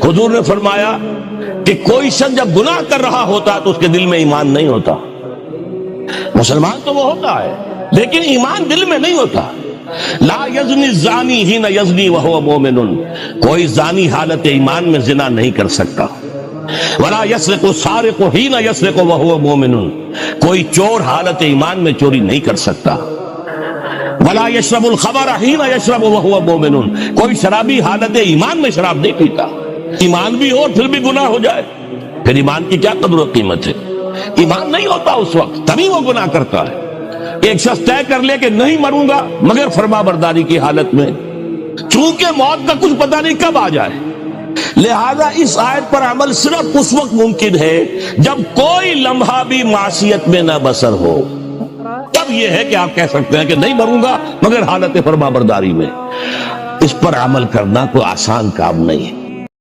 حضور نے فرمایا کہ کوئی شخص جب گناہ کر رہا ہوتا تو اس کے دل میں ایمان نہیں ہوتا. مسلمان تو وہ ہوتا ہے لیکن ایمان دل میں نہیں ہوتا. لا یزنی الزانی حین یزنی وہو مومن، کوئی زانی حالت ایمان میں زنا نہیں کر سکتا. ولا یسرق السارق حین یسرق وہو مومن، کوئی چور حالت ایمان میں چوری نہیں کر سکتا. ولا یشرب الخمر حین یشرب وہو مومن، کوئی شرابی حالت ایمان میں شراب نہیں پیتا. ایمان بھی ہو پھر بھی گناہ ہو جائے، پھر ایمان کی کیا قدر و قیمت ہے؟ ایمان نہیں ہوتا اس وقت، تبھی وہ گناہ کرتا ہے. ایک شخص طے کر لے کہ نہیں مروں گا مگر فرما برداری کی حالت میں، چونکہ موت کا کچھ پتہ نہیں کب آ جائے، لہذا اس آیت پر عمل صرف اس وقت ممکن ہے جب کوئی لمحہ بھی معصیت میں نہ بسر ہو. تب یہ ہے کہ آپ کہہ سکتے ہیں کہ نہیں مروں گا مگر حالت فرما برداری میں. اس پر عمل کرنا کوئی آسان کام نہیں ہے.